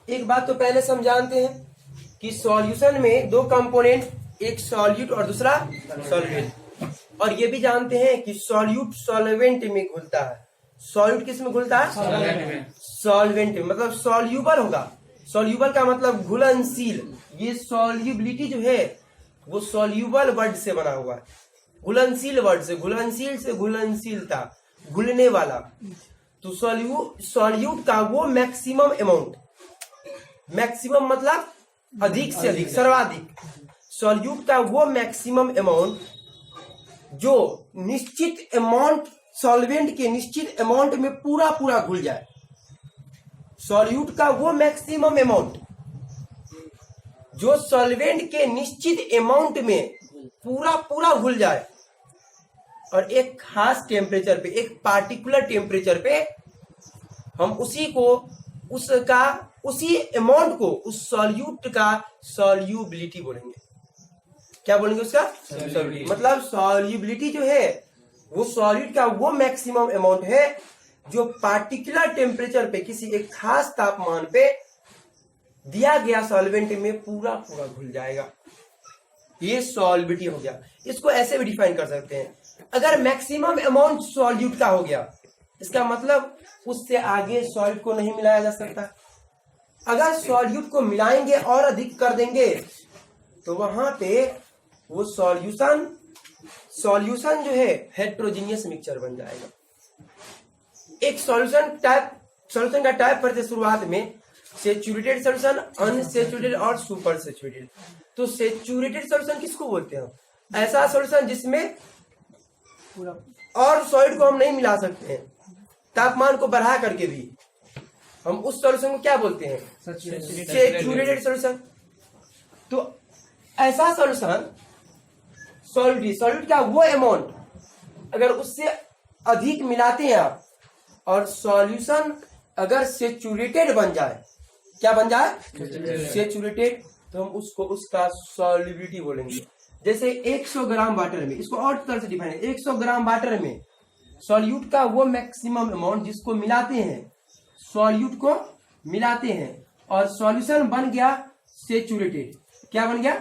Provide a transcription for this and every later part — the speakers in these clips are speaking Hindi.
एक बात तो पहले से हम जानते हैं कि सॉल्यूशन में दो कंपोनेंट, एक सॉल्यूट और दूसरा सॉल्वेंट, और ये भी जानते हैं कि सॉल्यूट सॉल्वेंट में घुलता है। सॉल्यूट किस में घुलता है? सॉल्वेंट में, मतलब सॉल्यूबल होगा। सॉल्यूबल का मतलब घुलनशील। ये सॉल्युबिलिटी जो है वो सॉल्यूबल वर्ड से बना हुआ है, घुलनशील वर्ड से, घुलनशील से घुलनशीलता, घुलने वाला। तो सॉल्यूट का वो मैक्सिमम अमाउंट, मैक्सिमम मतलब अधिक से अधिक, सर्वाधिक। सॉल्यूट का वो मैक्सिमम अमाउंट जो निश्चित अमाउंट, सॉल्वेंट के निश्चित अमाउंट में पूरा पूरा घुल जाए। सॉल्यूट का वो मैक्सिमम अमाउंट जो सॉल्वेंट के निश्चित अमाउंट में पूरा पूरा घुल जाए, और एक खास टेम्परेचर पे, एक पार्टिकुलर टेम्परेचर पे हम उसी को, उसका, उसी अमाउंट को, उस सॉल्यूट का सॉल्युबिलिटी बोलेंगे। क्या बोलेंगे उसका? मतलब सॉल्युबिलिटी जो है वो सॉल्यूट का वो मैक्सिमम अमाउंट है जो पार्टिकुलर टेम्परेचर पे, किसी एक खास तापमान पे दिया गया सॉल्वेंट में पूरा पूरा घुल जाएगा। ये सॉल्युबिलिटी हो गया। इसको ऐसे भी डिफाइन कर सकते हैं, अगर मैक्सिमम अमाउंट सॉल्यूट का हो गया, इसका मतलब उससे आगे सॉल्यूट को नहीं मिलाया जा सकता। अगर सॉल्यूट को मिलाएंगे और अधिक कर देंगे तो वहां पे वो सॉल्यूशन जो है हेट्रोजीनियस मिक्सचर बन जाएगा। एक सॉल्यूशन का टाइप करते शुरुआत में सेचुरेटेड सॉल्यूशन, अनसेचुरेटेड और सुपर सेचुरेटेड। तो सेचुरेटेड सॉल्यूशन किसको बोलते हैं? ऐसा सॉल्यूशन जिसमें और सॉलिड को हम नहीं मिला सकते हैं, तापमान को बढ़ा करके भी, हम उस सॉल्यूशन को क्या बोलते हैं? Saturated solution. तो ऐसा सॉल्यूशन, सॉल्यूट का वो अमाउंट अगर उससे अधिक मिलाते हैं आप, और सॉल्यूशन अगर सेचुरेटेड बन जाए, क्या बन जाए? सेचुरेटेड, तो हम उसको, उसका सॉल्युबिलिटी बोलेंगे। जैसे 100 ग्राम वाटर में, इसको और तरह से डिफाइन है, 100 ग्राम वाटर में सॉल्यूट का वो मैक्सिमम अमाउंट जिसको मिलाते हैं, सॉल्यूट को मिलाते हैं और सॉल्यूशन बन गया सेचुरेटेड। क्या बन गया?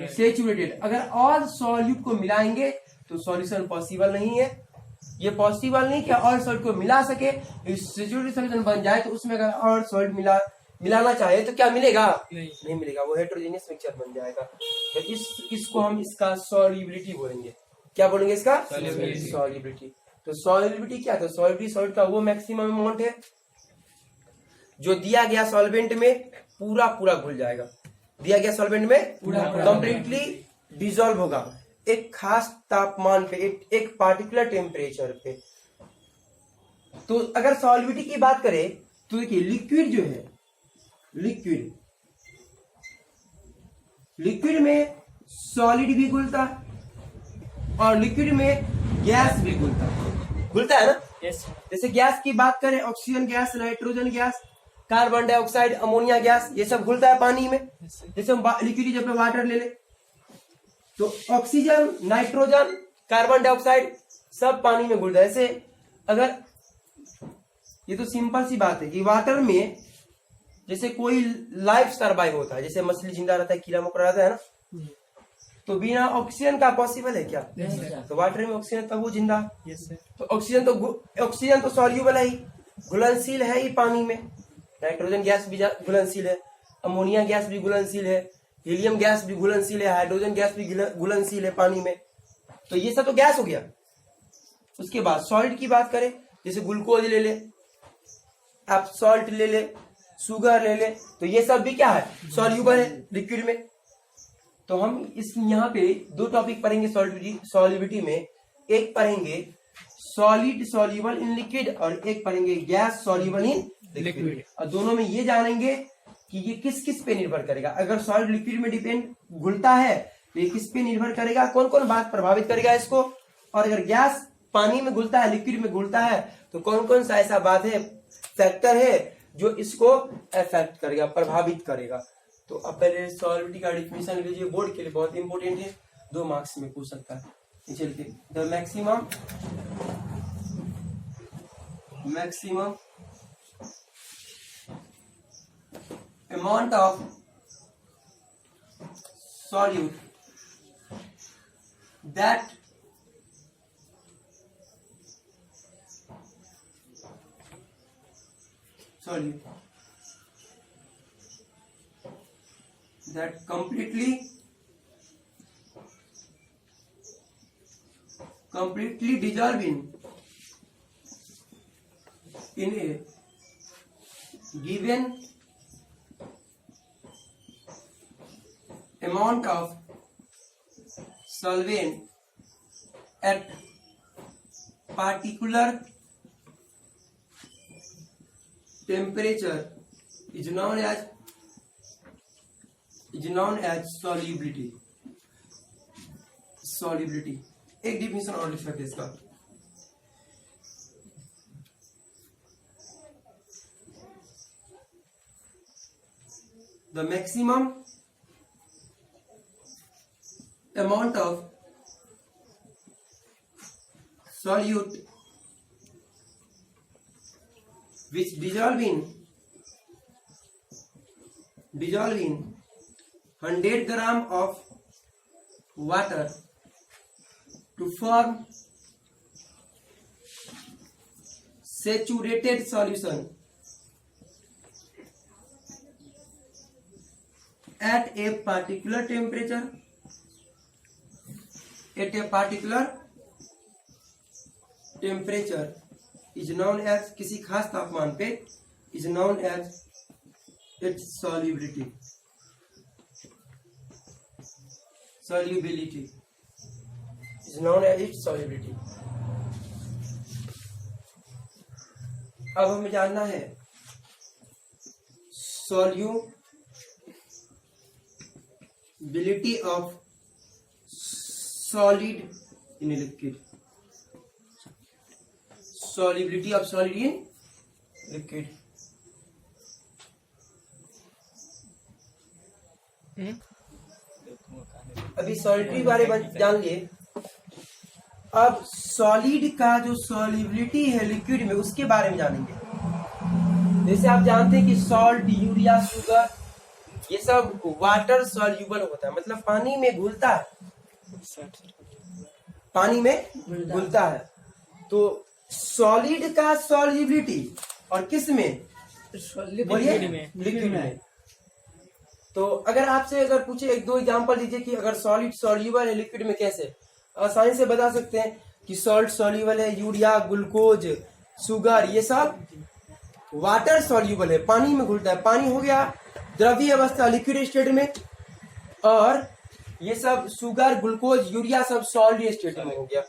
सेचुरेटेड। अगर और सॉल्यूट को मिलाएंगे तो सॉल्यूशन पॉसिबल नहीं है। ये पॉसिबल नहीं कि और सॉल्यूट को मिला सके, सेचुरेटेड सॉल्यूशन बन जाए तो उसमें अगर और सॉल्यूट मिलाना चाहे तो क्या मिलेगा? नहीं मिलेगा, वो हेट्रोजीनियस मिक्सचर बन जाएगा। तो इसको हम, इसका सॉल्युबिलिटी बोलेंगे। क्या बोलेंगे इसका? सॉल्युबिलिटी। तो सॉल्युबिलिटी क्या था? सॉल्यूट का वो मैक्सिमम अमाउंट है जो दिया गया सॉल्वेंट में पूरा पूरा घुल जाएगा, दिया गया सॉल्वेंट में कंप्लीटली डिसॉल्व होगा एक खास तापमान पे, एक पार्टिकुलर टेम्परेचर पे। तो अगर सॉल्युबिलिटी की बात करें तो देखिए, लिक्विड जो है, लिक्विड में सॉलिड भी घुलता और लिक्विड में गैस भी घुलता है ना? जैसे गैस की बात करें, oxygen gas, nitrogen gas, carbon dioxide, ammonia gas, ये सब घुलता है पानी में। जैसे हम लिक्विड जब वाटर ले ले तो ऑक्सीजन, नाइट्रोजन, कार्बन डाइऑक्साइड सब पानी में घुलता है। ऐसे अगर, ये तो सिंपल सी बात है कि वाटर में जैसे कोई लाइफ सर्वाइव होता है, जैसे मछली जिंदा रहता है, कीड़ा मकोड़ा रहता है ना, तो बिना ऑक्सीजन का पॉसिबल है क्या? तो वाटर में ऑक्सीजन तब वो जिंदा। तो ऑक्सीजन तो सॉल्यूबल है ही, घुलनशील है ही पानी में। नाइट्रोजन गैस भी घुलनशील है, अमोनिया गैस भी घुलनशील है, हीलियम गैस भी घुलनशील है, हाइड्रोजन गैस भी घुलनशील है पानी में। तो ये सब तो गैस हो गया। उसके बाद सॉल्ट की बात करें, जैसे ग्लूकोज ले ले आप, सॉल्ट ले ले, शुगर ले ले, तो ये सब भी क्या है? सॉल्यूबल है लिक्विड में। तो हम इस यहाँ पे दो टॉपिक पढ़ेंगे सॉल्युबिलिटी में। एक पढ़ेंगे सॉलिड सॉल्यूबल इन लिक्विड और एक पढ़ेंगे गैस सॉल्यूबल इन लिक्विड। और दोनों में ये जानेंगे कि ये किस किस पे निर्भर करेगा। अगर सॉलिड लिक्विड में डिपेंड घुलता है तो ये किस पे निर्भर करेगा, कौन कौन बात प्रभावित करेगा इसको। और अगर गैस पानी में घुलता है, लिक्विड में घुलता है, तो कौन कौन सा ऐसा बात है, फैक्टर है जो इसको अफेक्ट करेगा, प्रभावित करेगा। तो अब पहले सॉल्युबिलिटी का डिफिनेशन लीजिए, बोर्ड के लिए बहुत इंपॉर्टेंट है, 2 मार्क्स में पूछ सकता है। चलिए, the maximum amount of solute that completely dissolve in a given amount of solvent at particular temperature is known as solubility. एक डिफिनेशन और लिख सकते हैं इसका। The maximum amount of solute which dissolve in 100 gram of water to form saturated solution at a particular temperature is known as, किसी खास तापमान पे is known as its solubility is known as its solubility। अब हमें जानना है solubility of solid in liquid। solubility of solid in liquid। अभी सॉलिड के बारे में जान लिए। अब सॉलिड का जो सॉल्युबिलिटी है लिक्विड में उसके बारे में जानेंगे। जैसे आप जानते हैं कि सॉल्ट, यूरिया, शुगर ये सब वाटर सॉल्युबल होता है, मतलब पानी में घुलता है, तो सॉलिड का सॉल्युबिलिटी और किस में? लिक्विड में। तो अगर आपसे पूछे एक दो एग्जांपल दीजिए कि अगर सॉलिड सॉल्युबल है लिक्विड में कैसे, आसानी से बता सकते हैं कि सॉल्ट सॉल्युबल है, यूरिया, ग्लूकोज, शुगर ये सब वाटर सॉल्युबल है, पानी में घुलता है। पानी हो गया द्रवीय अवस्था लिक्विड स्टेट में, और ये सब शुगर, ग्लूकोज, यूरिया सब सॉलिड स्टेट में हो गया।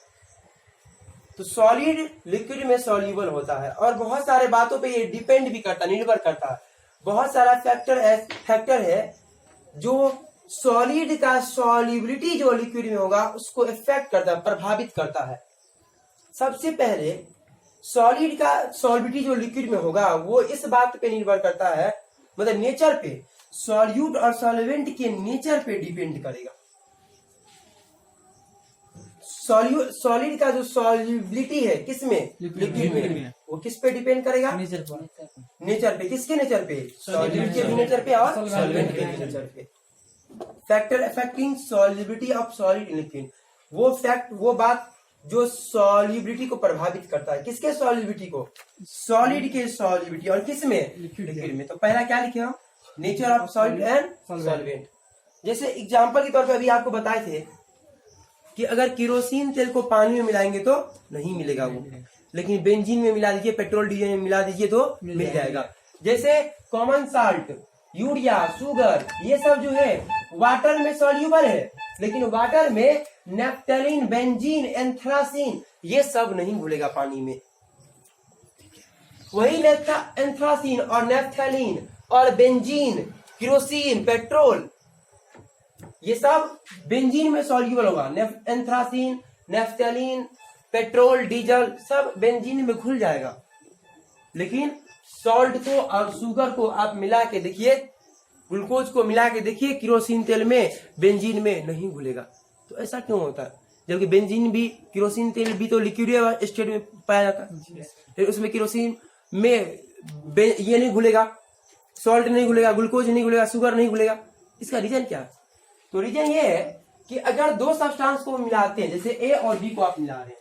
तो सॉलिड लिक्विड में सॉल्युबल होता है, और बहुत सारे बातों पे ये डिपेंड भी करता है, निर्भर करता है। बहुत सारा फैक्टर है जो सॉलिड का सॉल्युबिलिटी जो लिक्विड में होगा उसको इफेक्ट करता है, प्रभावित करता है। सबसे पहले सॉलिड का सॉल्युबिलिटी जो लिक्विड में होगा वो इस बात पे निर्भर करता है, मतलब नेचर पे, सॉल्यूट और सॉल्वेंट के नेचर पे डिपेंड करेगा। सॉलिड का जो सॉल्युबिलिटी है किसमें? लिक्विड में। वो किस पे डिपेंड करेगा? नेचर पे। किसके नेचर पे? सॉलिड के भी नेचर पे और सॉल्वेंट के भी नेचर पे। Factor affecting solubility of solid in liquid, वो बात जो सॉल्युबिलिटी को प्रभावित करता है। किसके सॉल्युबिलिटी को? सॉलिड के सॉल्युबिलिटी। और किसमें? लिक्विड में। तो पहला क्या लिखे हम? Nature of solid and solvent. जैसे एग्जांपल के तौर पे अभी आपको बताए थे कि अगर केरोसिन तेल को पानी में मिलाएंगे तो नहीं मिलेगा वो, लेकिन बेंजीन में मिला दीजिए, पेट्रोल डीजल में मिला दीजिए तो मिल जाएगा। जैसे कॉमन साल्ट, यूरिया, शुगर ये सब जो है वाटर में सॉल्युबल है, लेकिन वाटर में नेफ्थलीन, बेंजीन, एंथ्रासीन ये सब नहीं घुलेगा पानी में। वही एंथ्रासीन और नेफ्थलीन और बेंजीन, केरोसिन, पेट्रोल ये सब बेंजीन में सॉल्युबल होगा। एंथ्रासीन, नेफ्थलीन, पेट्रोल, डीजल सब बेंजीन में घुल जाएगा, लेकिन सॉल्ट को और शुगर को आप मिला के देखिए, ग्लूकोज को मिला के देखिए केरोसिन तेल में, बेंजीन में नहीं घुलेगा। तो ऐसा क्यों होता है? जबकि बेंजीन भी, केरोसिन तेल भी तो लिक्विड स्टेट में पाया जाता है, उसमें केरोसिन में ये नहीं घुलेगा। सॉल्ट नहीं घुलेगा, ग्लूकोज नहीं घुलेगा, शुगर नहीं घुलेगा? इसका रीजन क्या है? तो रीजन ये है कि अगर दो सब्सटेंस को मिलाते हैं, जैसे ए और बी को आप मिला रहे हैं,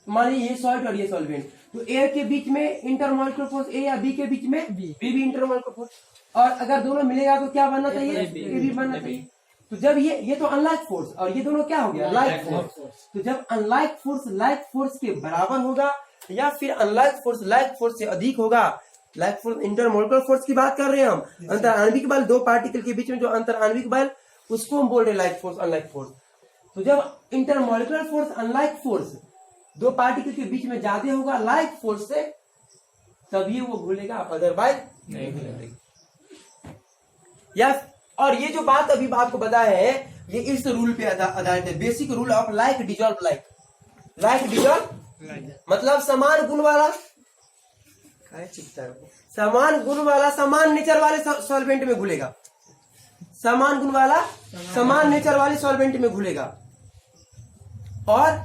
मान लीजिए ये सॉल्ट और ये सॉल्वेंट, तो ए के बीच में इंटरमॉलिक्यूलर फोर्स ए या बी के बीच में बी भी इंटरमॉलिक्यूलर फोर्स, और अगर दोनों मिलेगा तो क्या बनना चाहिए? ए बी बनना चाहिए। तो जब ये तो अनलाइक फोर्स और ये दोनों क्या हो गया? Like force. तो जब अनलाइक फोर्स लाइक फोर्स के बराबर होगा या फिर अनलाइक फोर्स लाइक फोर्स से अधिक होगा, लाइक फोर्स इंटरमॉलिक्यूलर फोर्स की बात कर रहे हैं हम, अंतर आणविक बल, दो पार्टिकल के बीच में जो अंतर आणविक बल, उसको हम बोल रहे हैं लाइक फोर्स अनलाइक फोर्स। तो जब इंटरमॉलिक्यूलर फोर्स अनलाइक फोर्स दो पार्टिकल के बीच में ज्यादा होगा लाइक फोर्स से, तभी वो घुलेगा, अदरवाइज नहीं घुलेगा। या और ये जो बात अभी आपको बताया है, ये इस रूल पे आधारित है, basic rule of like dissolve like. Like dissolve मतलब समान गुण वाला, समान गुण वाला समान नेचर वाले सॉल्वेंट में घुलेगा, समान गुण वाला समान नेचर वाले सॉल्वेंट में घुलेगा। और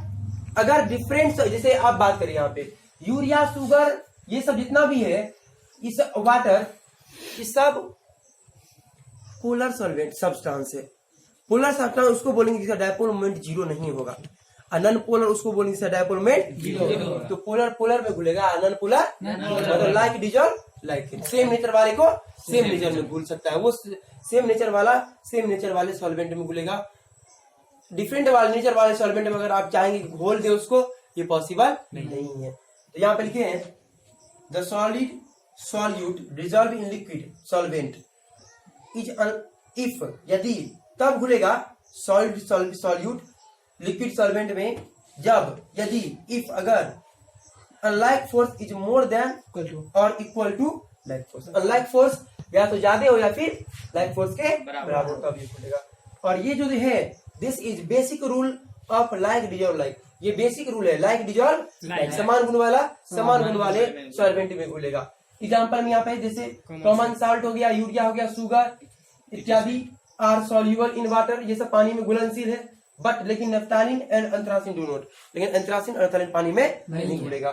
अगर डिफरेंट, जैसे आप बात करें यहाँ पे यूरिया, शुगर, ये सब जितना भी है, इस वाटर, ये सब पोलर सॉल्वेंट सब्सटेंस है। पोलर सब्सटेंस उसको बोलेंगे जिसका डायपोल मोमेंट जीरो नहीं होगा, नॉन पोलर उसको बोलेंगे जिसका डायपोल मोमेंट जीरो। तो पोलर पोलर में घुलेगा, नॉन पोलर मतलब like dissolve like. Same nature वाले को सेम नेचर में घुल सकता है, वो सेम नेचर वाला सेम नेचर वाले सॉल्वेंट में घुलेगा। डिफरेंट वाले नेचर वाले सॉल्वेंट में अगर आप चाहेंगे घोल दे उसको, ये पॉसिबल नहीं है। तो यहाँ पे लिखे हैं the solid solute dissolve in liquid solvent is if, यदि तब घुलेगा सॉलिड सॉल्यूट लिक्विड सॉल्वेंट में जब, यदि, इफ अगर unlike force is more than और equal to like force. Unlike force या तो ज्यादा हो या फिर लाइक फोर्स के बराबर, तब ये घुलेगा। और ये जो है this is basic rule of like dissolve like, ये बेसिक रूल है लाइक डिजॉल्व लाइक, समान गुण वाला समान गुण वाले सॉल्वेंट में घुलेगा। एग्जाम्पल में यहाँ पे जैसे कॉमन साल्ट हो गया, यूरिया हो गया, शुगर इत्यादि आर सॉल्यूबल इन वाटर, ये सब पानी में घुलनशील है। बट लेकिन naphthalene and anthracene do not, लेकिन एंथ्रासिन और एथलीन पानी में नहीं घुलेगा।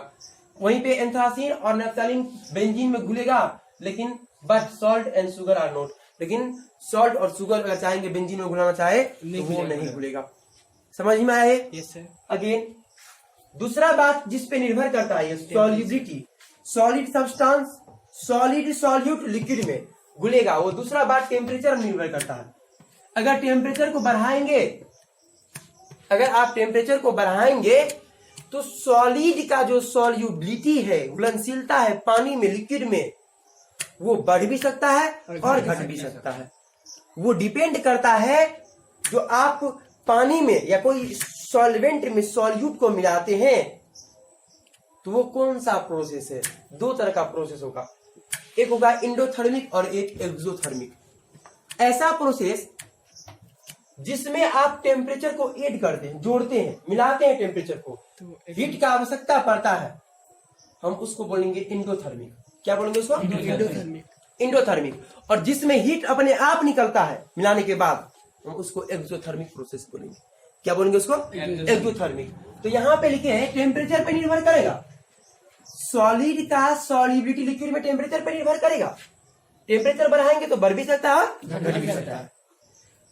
वहीं पे एंथ्रासिन और नेफ्थालिन बेंजीन में घुलेगा, लेकिन but salt and sugar are not, लेकिन सॉल्ट और शुगर अगर चाहेंगे बेंजीन में घुलाना चाहे तो वो नहीं घुलेगा। समझ में आए? Yes sir. अगेन दूसरा बात जिस पे निर्भर करता है solubility, solid substance solid solute liquid में घुलेगा, वो दूसरा बात टेम्परेचर निर्भर करता है। अगर टेम्परेचर को बढ़ाएंगे, अगर आप टेम्परेचर को बढ़ाएंगे तो सॉलिड का जो सॉल्युबिलिटी है, घुलनशीलता है पानी में लिक्विड में, वो बढ़ भी सकता है और घट भी सकता है। वो डिपेंड करता है जो आप पानी में या कोई सॉल्वेंट में सॉल्यूट को मिलाते हैं तो वो कौन सा प्रोसेस है। दो तरह का प्रोसेस होगा, एक होगा एंडोथर्मिक और एक एक्सोथर्मिक। ऐसा प्रोसेस जिसमें आप टेम्परेचर को ऐड करते हैं, जोड़ते हैं, मिलाते हैं टेम्परेचर को, हीट का आवश्यकता पड़ता है, हम उसको बोलेंगे एंडोथर्मिक। क्या बोलेंगे उसको? एंडोथर्मिक। और जिसमें हीट अपने आप निकलता है मिलाने के बाद, हम उसको एक्सोथर्मिक प्रोसेस बोलेंगे। क्या बोलेंगे उसको? एक्सोथर्मिक। तो यहाँ पे लिखे हैं टेम्परेचर पे निर्भर करेगा, सॉलिड का सॉल्युबिलिटी लिक्विड में टेम्परेचर पे निर्भर करेगा। टेम्परेचर बढ़ाएंगे तो बढ़ भी सकता है, घट भी सकता है।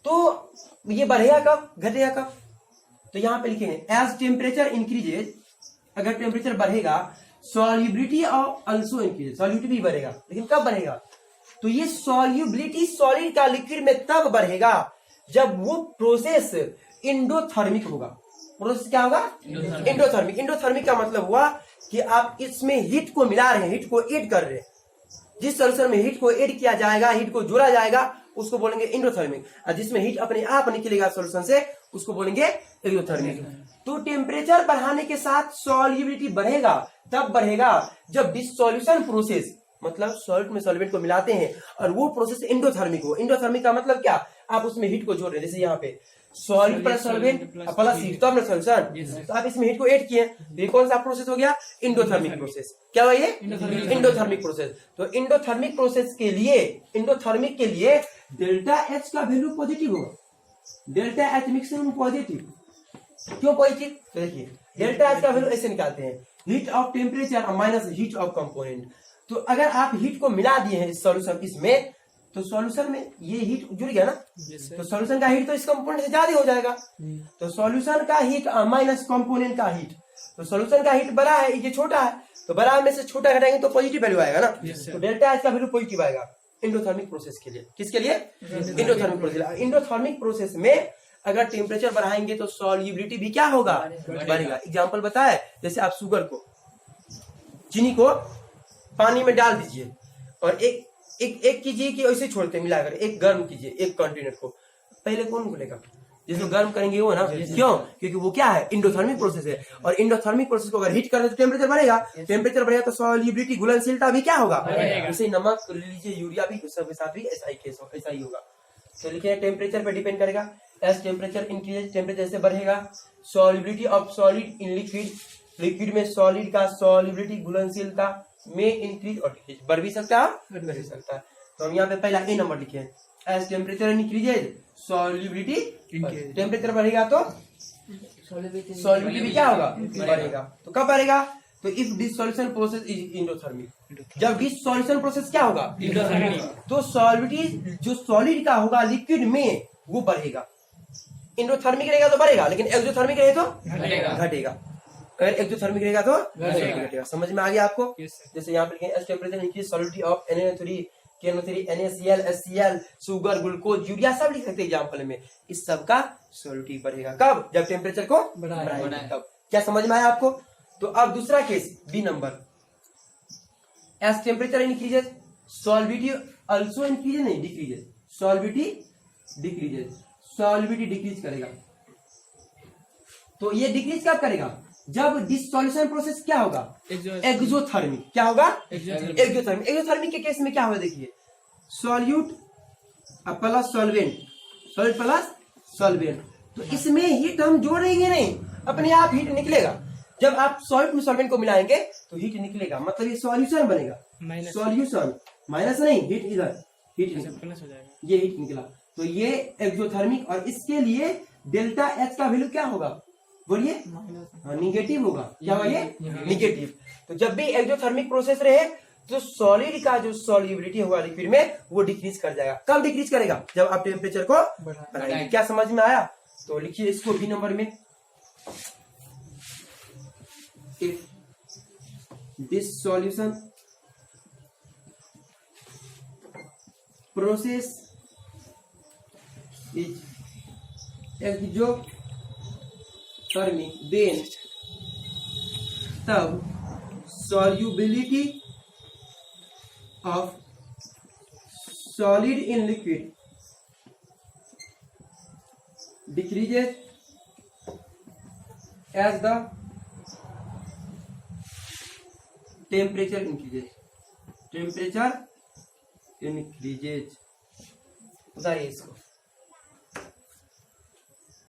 तो ये बढ़ेगा कब, घटेगा कब? तो यहाँ पे लिखे हैं एज टेम्परेचर इंक्रीजेज, अगर टेम्परेचर बढ़ेगा सॉल्युबिलिटी ऑल्सो इंक्रीजेज, सॉल्युबिलिटी भी बढ़ेगा, लेकिन कब बढ़ेगा? तो ये सॉल्युबिलिटी सॉलिड का लिक्विड में तब बढ़ेगा जब वो प्रोसेस एंडोथर्मिक होगा। प्रोसेस क्या होगा? एंडोथर्मिक। एंडोथर्मिक का मतलब हुआ कि आप इसमें हीट को मिला रहे हैं, हीट को ऐड कर रहे हैं। जिस सॉल्यूशन में हीट को ऐड किया जाएगा, हीट को जोड़ा जाएगा, उसको बोलेंगे एंडोथर्मिक। और जिसमें हीट अपने आप निकलेगा सॉल्यूशन से, उसको बोलेंगे एक्सोथर्मिक। तो टेम्परेचर बढ़ाने के साथ सॉल्युबिलिटी बढ़ेगा, तब बढ़ेगा जब डिसोल्यूशन प्रोसेस, मतलब सॉल्ट में सॉल्वेंट को मिलाते हैं और वो प्रोसेस एंडोथर्मिक हो। एंडोथर्मिक का मतलब क्या? आप उसमें हीट को जोड़ रहे हैं, जैसे यहाँ पे solid plus solvent plus heat, तो आपने सॉल्यूशन, तो आप इसमें हीट को ऐड किए, ये कौन सा प्रोसेस हो गया? Endothermic process. क्या हुआ ये? Endothermic process. तो एंडोथर्मिक प्रोसेस के लिए, एंडोथर्मिक के लिए डेल्टा एच का वैल्यू पॉजिटिव होगा। Delta H maximum positive. क्यों पॉजिटिव? तो देखिए डेल्टा एच का वैल्यू ऐसे निकालते हैं, heat of temperature minus heat of component. तो अगर आप हीट को मिला दिए हैं इस सॉल्यूशन इसमें, तो सॉल्यूशन में ये हीट जुड़ गया ना, तो सॉल्यूशन का हीट तो इस कंपोनेंट से ज्यादा हो जाएगा। तो सॉल्यूशन का हीट माइनस कंपोनेंट का हीट, तो सॉल्यूशन का हीट बड़ा है, ये छोटा है, तो बड़ा में से छोटा घटाएंगे तो पॉजिटिव वैल्यू आएगा ना। तो डेल्टा एच का वैल्यू पॉजिटिव आएगा इंडोथर्मिक प्रोसेस के लिए। किसके लिए? Endothermic process. इंडोथर्मिक प्रोसेस में अगर टेम्परेचर बढ़ाएंगे तो सॉल्युबिलिटी भी क्या होगा? बढ़ेगा। एग्जाम्पल बताए, जैसे आप शुगर को, चीनी को पानी में डाल दीजिए और एक कीजिए कि ऐसे छोड़ते मिलाकर, एक गर्म कीजिए एक कंटेनर को, पहले कौन बोलेगा? जिसको गर्म करेंगे वो ना, क्यों? क्योंकि वो क्या है? इंडोथर्मिक प्रोसेस है। और इंडोथर्मिक प्रोसेस को अगर हीट करें तो टेम्परेचर बढ़ेगा, टेम्परेचर बढ़ेगा तो सॉल्युबिलिटी घुलनशीलता भी क्या होगा? जैसे नमक लीजिए, यूरिया भी, सब के साथ भी ऐसा ही होगा। तो लिखिए टेम्परेचर पे डिपेंड करेगा। एज टेम्परेचर इंक्रीज, टेम्परेचर से बढ़ेगा, solubility of solid in liquid, liquid में सॉलिड का सॉल्युबिलिटी घुलनशीलता में इंक्रीज और डिक्रीज, बढ़ भी सकता है, घट भी सकता है। तो हम यहाँ पे पहला ए नंबर लिखे, as temperature increases solubility, temperature बढ़ेगा तो सॉल्युबिलिटी भी क्या होगा? बढ़ेगा। तो कब बढ़ेगा? तो if dissolution process is endothermic, जब डिसॉल्यूशन प्रोसेस क्या होगा? इंडोथर्मिक, तो सॉल्युबिलिटी जो सॉलिड का होगा लिक्विड में वो बढ़ेगा। इंडोथर्मिक रहेगा तो बढ़ेगा, लेकिन एक्सोथर्मिक रहे तो घटेगा। अगर एक्सोथर्मिक रहेगा तो घटेगा। समझ में आ गया आपको? जैसे यहाँ पे लिखें, as temperature increase solidity of NaO3, KNO3, NaCl, HCl, sugar, glucose, urea सब लिख सकते हैं एग्जाम्पल में। इस सब का सॉलिडिटी बढ़ेगा। कब? जब टेम्परेचर को बढ़ाएंगे तब। क्या समझ में आया आपको? तो अब दूसरा case B number, as temperature increases solubility also increases, नहीं decreases, solubility decreases, solubility decrease करेगा। तो ये डिक्रीज कब करेगा? जब डिसॉल्यूशन प्रोसेस क्या होगा? एक्सोथर्मिक। क्या होगा? एक्सोथर्मिक। एक्सोथर्मिक के केस में क्या होगा? देखिए, solute plus solvent, solute plus solvent, तो इसमें हीट हम जोड़ेंगे नहीं, अपने आप हीट निकलेगा। जब आप सॉल्यूट में सॉल्वेंट को मिलाएंगे तो हीट निकलेगा, मतलब ये सॉल्यूशन बनेगा। सॉल्यूशन माइनस नहीं, हीट इधर, हीट प्लस हो जाएगा, ये हीट निकला। तो ये एक्सोथर्मिक, और इसके लिए डेल्टा एच का वैल्यू क्या होगा? बोलिए, निगेटिव होगा। क्या होगा? ये निगेटिव। तो जब भी एक्सोथर्मिक प्रोसेस रहे तो सॉलिड का जो सॉल्युबिलिटी होगा लिक्विड में वो डिक्रीज कर जाएगा। कब डिक्रीज करेगा? जब आप टेम्परेचर को बढ़ाएंगे। क्या समझ में आया? तो लिखिए इसको बी नंबर में, this solution process is exothermic, then तब solubility of solid in liquid decreases as the temperature increases. Temperature increases. बताइए इसको।